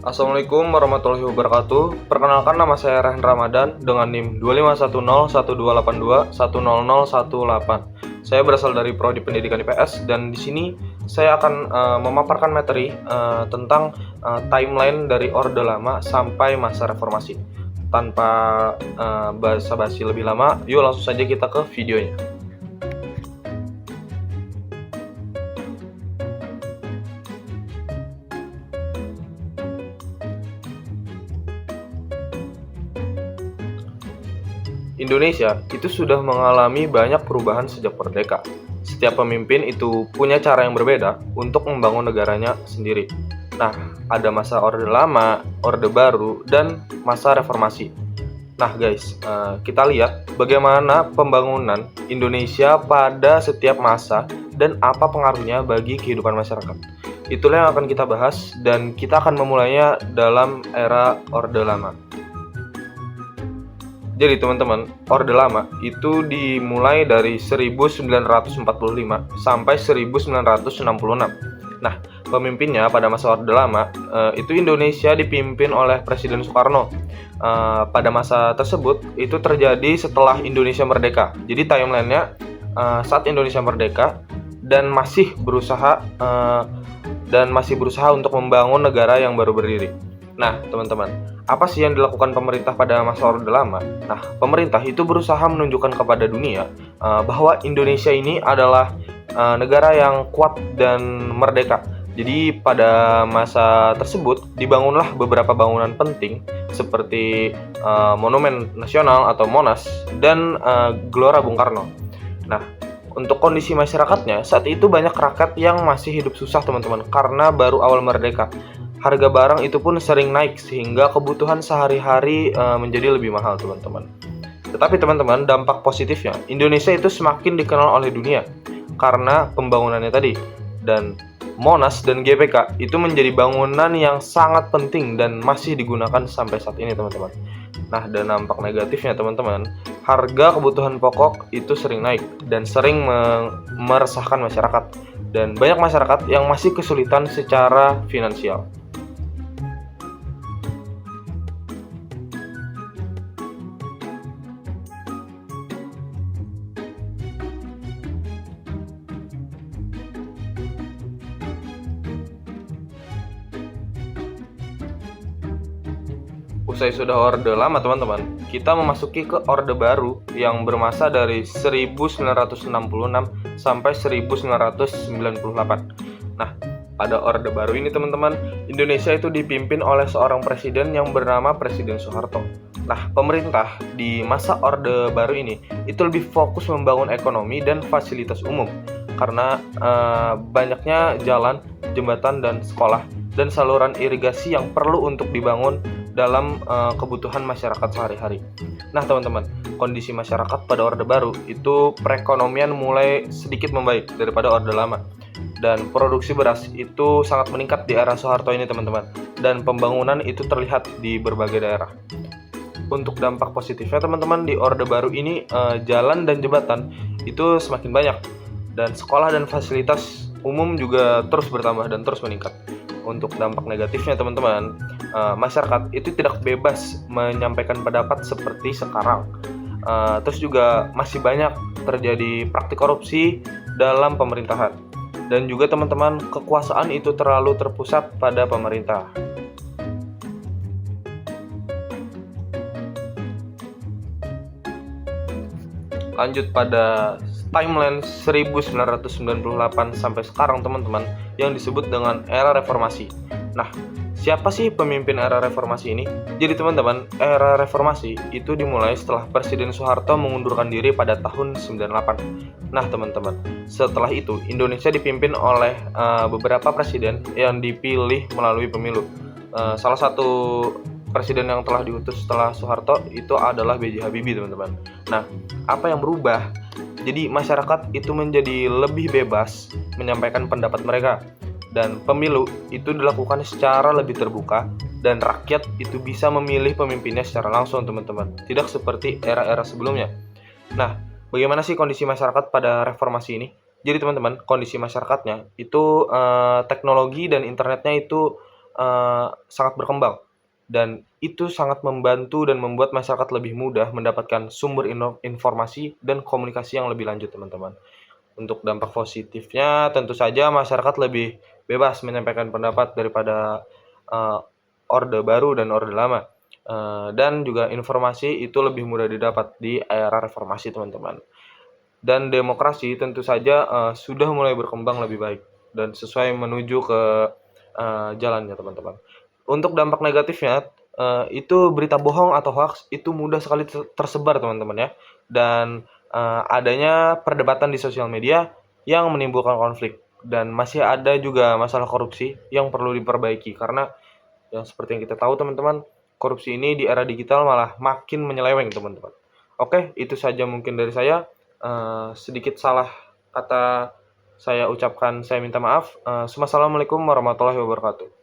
Assalamualaikum warahmatullahi wabarakatuh. Perkenalkan, nama saya Rehan Ramadan dengan NIM 25101282100018. Saya berasal dari Prodi Pendidikan IPS dan di sini saya akan memaparkan materi tentang timeline dari Orde Lama sampai masa Reformasi. Tanpa basa-basi lebih lama, yuk langsung saja kita ke videonya. Indonesia itu sudah mengalami banyak perubahan sejak merdeka. Setiap pemimpin itu punya cara yang berbeda untuk membangun negaranya sendiri. Nah, ada masa Orde Lama, Orde Baru, dan masa Reformasi. Nah guys, kita lihat bagaimana pembangunan Indonesia pada setiap masa dan apa pengaruhnya bagi kehidupan masyarakat. Itulah yang akan kita bahas dan kita akan memulainya dalam era Orde Lama. Jadi teman-teman, Orde Lama itu dimulai dari 1945 sampai 1966. Nah, pemimpinnya pada masa Orde Lama itu Indonesia dipimpin oleh Presiden Soekarno. Pada masa tersebut itu terjadi setelah Indonesia merdeka. Jadi timelinenya saat Indonesia merdeka dan masih berusaha untuk membangun negara yang baru berdiri. Nah, teman-teman, apa sih yang dilakukan pemerintah pada masa Orde Lama? Nah, pemerintah itu berusaha menunjukkan kepada dunia bahwa Indonesia ini adalah negara yang kuat dan merdeka. Jadi pada masa tersebut dibangunlah beberapa bangunan penting seperti Monumen Nasional atau Monas dan Gelora Bung Karno. Nah, untuk kondisi masyarakatnya saat itu banyak rakyat yang masih hidup susah teman-teman karena baru awal merdeka. Harga barang itu pun sering naik sehingga kebutuhan sehari-hari menjadi lebih mahal teman-teman. Tetapi teman-teman, dampak positifnya Indonesia itu semakin dikenal oleh dunia karena pembangunannya tadi. Dan Monas dan GBK itu menjadi bangunan yang sangat penting dan masih digunakan sampai saat ini teman-teman. Nah, dan dampak negatifnya teman-teman, harga kebutuhan pokok itu sering naik dan sering meresahkan masyarakat. Dan banyak masyarakat yang masih kesulitan secara finansial. Usai sudah Orde Lama teman-teman, kita memasuki ke Orde Baru yang bermasa dari 1966 sampai 1998. Nah, pada Orde Baru ini teman-teman, Indonesia itu dipimpin oleh seorang presiden yang bernama Presiden Soeharto. Nah, pemerintah di masa Orde Baru ini itu lebih fokus membangun ekonomi dan fasilitas umum karena banyaknya jalan, jembatan, dan sekolah dan saluran irigasi yang perlu untuk dibangun dalam kebutuhan masyarakat sehari-hari. Nah teman-teman, kondisi masyarakat pada Orde Baru itu perekonomian mulai sedikit membaik daripada Orde Lama. Dan produksi beras itu sangat meningkat di era Soeharto ini teman-teman. Dan pembangunan itu terlihat di berbagai daerah. Untuk dampak positifnya teman-teman, di Orde Baru ini jalan dan jembatan itu semakin banyak. Dan sekolah dan fasilitas umum juga terus bertambah dan terus meningkat. Untuk dampak negatifnya teman-teman, masyarakat itu tidak bebas menyampaikan pendapat seperti sekarang. Terus juga masih banyak terjadi praktik korupsi dalam pemerintahan. Dan juga teman-teman, kekuasaan itu terlalu terpusat pada pemerintah. Lanjut pada timeline 1998 sampai sekarang teman-teman, yang disebut dengan era reformasi. Nah, siapa sih pemimpin era reformasi ini? Jadi teman-teman, era reformasi itu dimulai setelah Presiden Soeharto mengundurkan diri pada tahun 98. Nah teman-teman, setelah itu Indonesia dipimpin oleh beberapa presiden yang dipilih melalui pemilu. Salah satu presiden yang telah diutus setelah Soeharto itu adalah B.J. Habibie teman-teman. Nah, apa yang berubah? Jadi masyarakat itu menjadi lebih bebas menyampaikan pendapat mereka, dan pemilu itu dilakukan secara lebih terbuka dan rakyat itu bisa memilih pemimpinnya secara langsung teman-teman, tidak seperti era-era sebelumnya. Nah, bagaimana sih kondisi masyarakat pada reformasi ini? Jadi teman-teman, kondisi masyarakatnya itu teknologi dan internetnya itu sangat berkembang dan itu sangat membantu dan membuat masyarakat lebih mudah mendapatkan sumber informasi dan komunikasi yang lebih lanjut, teman-teman. Untuk dampak positifnya tentu saja masyarakat lebih bebas menyampaikan pendapat daripada Orde Baru dan Orde Lama. Dan juga informasi itu lebih mudah didapat di era reformasi, teman-teman. Dan demokrasi tentu saja sudah mulai berkembang lebih baik dan sesuai menuju ke jalannya, teman-teman. Untuk dampak negatifnya, itu berita bohong atau hoax itu mudah sekali tersebar, teman-teman ya. Dan adanya perdebatan di sosial media yang menimbulkan konflik dan masih ada juga masalah korupsi yang perlu diperbaiki karena ya seperti yang kita tahu, teman-teman, korupsi ini di era digital malah makin menyeleweng, teman-teman. Oke, itu saja mungkin dari saya. Sedikit salah kata saya ucapkan, saya minta maaf. Assalamualaikum warahmatullahi wabarakatuh.